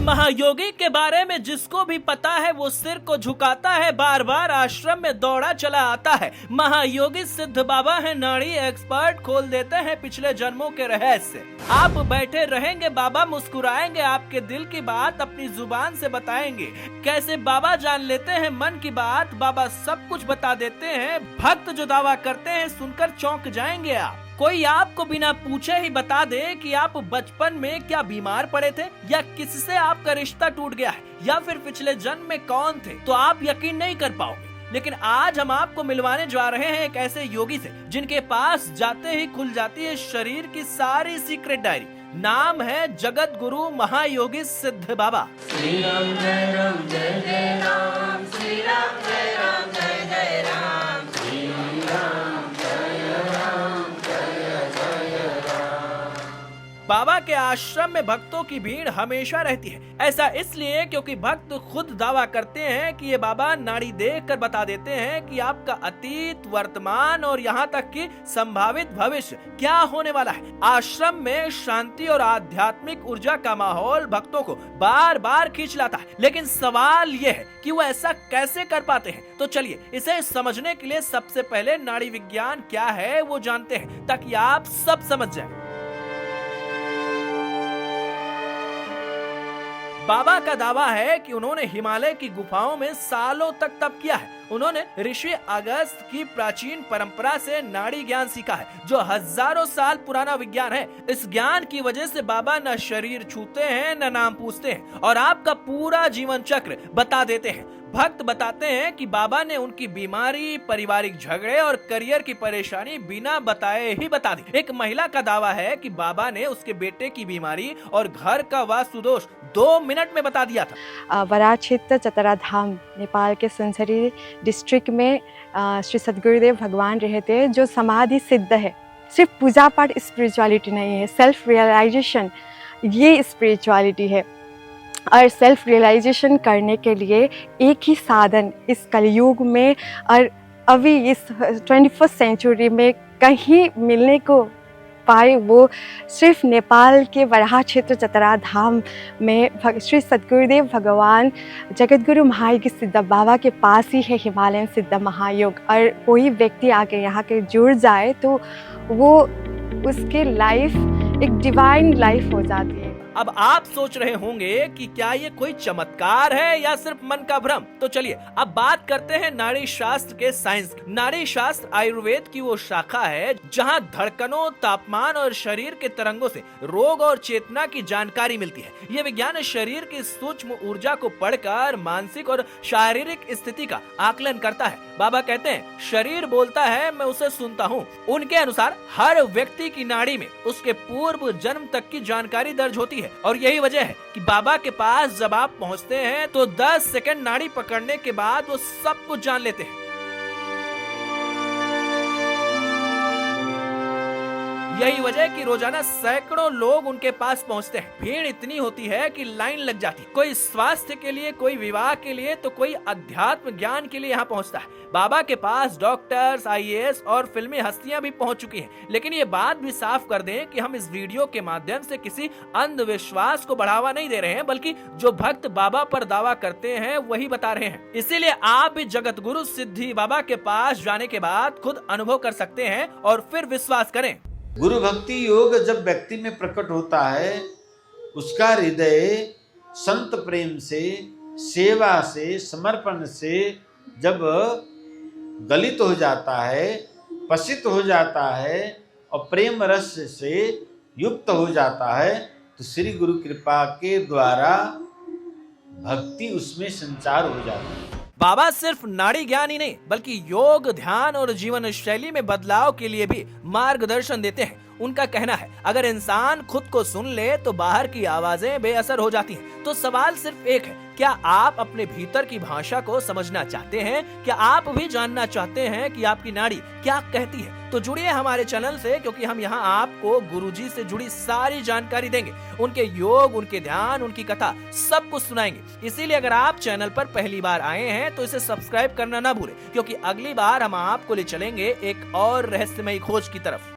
महायोगी के बारे में जिसको भी पता है वो सिर को झुकाता है, बार बार आश्रम में दौड़ा चला आता है। महायोगी सिद्ध बाबा है, नाड़ी एक्सपर्ट, खोल देते हैं पिछले जन्मों के रहस्य। आप बैठे रहेंगे, बाबा मुस्कुराएंगे, आपके दिल की बात अपनी जुबान से बताएंगे। कैसे बाबा जान लेते हैं मन की बात, बाबा सब कुछ बता देते हैं। भक्त जो दावा करते हैं सुनकर चौंक जाएंगे आप। कोई आपको बिना पूछे ही बता दे कि आप बचपन में क्या बीमार पड़े थे, या किससे आपका रिश्ता टूट गया है, या फिर पिछले जन्म में कौन थे, तो आप यकीन नहीं कर पाओगे। लेकिन आज हम आपको मिलवाने जा रहे हैं एक ऐसे योगी से जिनके पास जाते ही खुल जाती है शरीर की सारी सीक्रेट डायरी। नाम है जगत गुरु महायोगी सिद्ध बाबा। श्री राम जय राम जय जय राम, श्री राम जय राम जय जय राम, श्री राम जय राम जय जय राम। बाबा के आश्रम में भक्तों की भीड़ हमेशा रहती है। ऐसा इसलिए क्योंकि भक्त खुद दावा करते हैं कि ये बाबा नाड़ी देखकर बता देते हैं कि आपका अतीत, वर्तमान और यहाँ तक कि संभावित भविष्य क्या होने वाला है। आश्रम में शांति और आध्यात्मिक ऊर्जा का माहौल भक्तों को बार बार खींच लाता है। लेकिन सवाल ये है कि वो ऐसा कैसे कर पाते हैं। तो चलिए इसे समझने के लिए सबसे पहले नाड़ी विज्ञान क्या है वो जानते हैं, ताकि आप सब समझ जाएं। बाबा का दावा है कि उन्होंने हिमालय की गुफाओं में सालों तक तप किया है। उन्होंने ऋषि अगस्त की प्राचीन परंपरा से नाड़ी ज्ञान सीखा है, जो हजारों साल पुराना विज्ञान है। इस ज्ञान की वजह से बाबा न शरीर छूते हैं न नाम पूछते हैं, और आपका पूरा जीवन चक्र बता देते हैं। भक्त बताते हैं कि बाबा ने उनकी बीमारी, पारिवारिक झगड़े और करियर की परेशानी बिना बताए ही बता दी। एक महिला का दावा है कि बाबा ने उसके बेटे की बीमारी और घर का वास्तु दोष 2 मिनट में बता दिया था। वराह क्षेत्र चतरा धाम नेपाल के सुनसरी डिस्ट्रिक्ट में श्री सद्गुरुदेव भगवान रहते हैं, जो समाधि सिद्ध है। सिर्फ पूजा पाठ स्पिरिचुअलिटी नहीं है, सेल्फ रियलाइजेशन ये स्पिरिचुअलिटी है। और सेल्फ रियलाइजेशन करने के लिए एक ही साधन इस कलयुग में और अभी इस 21st सेंचुरी में कहीं मिलने को पाए, वो सिर्फ नेपाल के वराह क्षेत्र चतरा धाम में श्री सद्गुरुदेव भगवान जगत गुरु महायोगी सिद्ध बाबा के पास ही है हिमालयन सिद्ध महायोग। और कोई व्यक्ति आके यहाँ के जुड़ जाए तो वो उसके लाइफ एक डिवाइन लाइफ हो जाती है। अब आप सोच रहे होंगे कि क्या ये कोई चमत्कार है या सिर्फ मन का भ्रम। तो चलिए अब बात करते हैं नाड़ी शास्त्र के साइंस की। नाड़ी शास्त्र आयुर्वेद की वो शाखा है जहां धड़कनों, तापमान और शरीर के तरंगों से रोग और चेतना की जानकारी मिलती है। ये विज्ञान शरीर की सूक्ष्म ऊर्जा को पढ़कर मानसिक और शारीरिक स्थिति का आकलन करता है। बाबा कहते हैं शरीर बोलता है, मैं उसे सुनता हूँ। उनके अनुसार हर व्यक्ति की नाड़ी में उसके पूर्व जन्म तक की जानकारी दर्ज होती है, और यही वजह है कि बाबा के पास जब आप पहुंचते हैं तो 10 सेकंड नाड़ी पकड़ने के बाद वो सब कुछ जान लेते हैं। यही वजह है कि रोजाना सैकड़ों लोग उनके पास पहुंचते हैं। भीड़ इतनी होती है कि लाइन लग जाती है। कोई स्वास्थ्य के लिए, कोई विवाह के लिए, तो कोई अध्यात्म ज्ञान के लिए यहाँ पहुंचता है। बाबा के पास डॉक्टर्स, IAS और फिल्मी हस्तियां भी पहुंच चुकी हैं। लेकिन ये बात भी साफ कर दें कि हम इस वीडियो के माध्यम से किसी अंधविश्वास को बढ़ावा नहीं दे रहे हैं, बल्कि जो भक्त बाबा पर दावा करते हैं वही बता रहे हैं। इसीलिए आप भी जगत गुरु सिद्धि बाबा के पास जाने के बाद खुद अनुभव कर सकते हैं और फिर विश्वास करें। गुरु भक्ति योग जब व्यक्ति में प्रकट होता है, उसका हृदय संत प्रेम से, सेवा से, समर्पण से जब गलित हो जाता है, पसित हो जाता है और प्रेम रस से युक्त हो जाता है, तो श्री गुरु कृपा के द्वारा भक्ति उसमें संचार हो जाती है। बाबा सिर्फ नाड़ी ज्ञान ही नहीं बल्कि योग, ध्यान और जीवन शैली में बदलाव के लिए भी मार्गदर्शन देते हैं। उनका कहना है अगर इंसान खुद को सुन ले तो बाहर की आवाजें बेअसर हो जाती हैं। तो सवाल सिर्फ एक है, क्या आप अपने भीतर की भाषा को समझना चाहते हैं? क्या आप भी जानना चाहते हैं कि आपकी नाड़ी क्या कहती है? तो जुड़िए हमारे चैनल से, क्योंकि हम यहाँ आपको गुरुजी से जुड़ी सारी जानकारी देंगे। उनके योग, उनके ध्यान, उनकी कथा सब कुछ सुनाएंगे। इसीलिए अगर आप चैनल पर पहली बार आए हैं तो इसे सब्सक्राइब करना ना भूलें, क्योंकि अगली बार हम आपको ले चलेंगे एक और रहस्यमयी खोज की तरफ।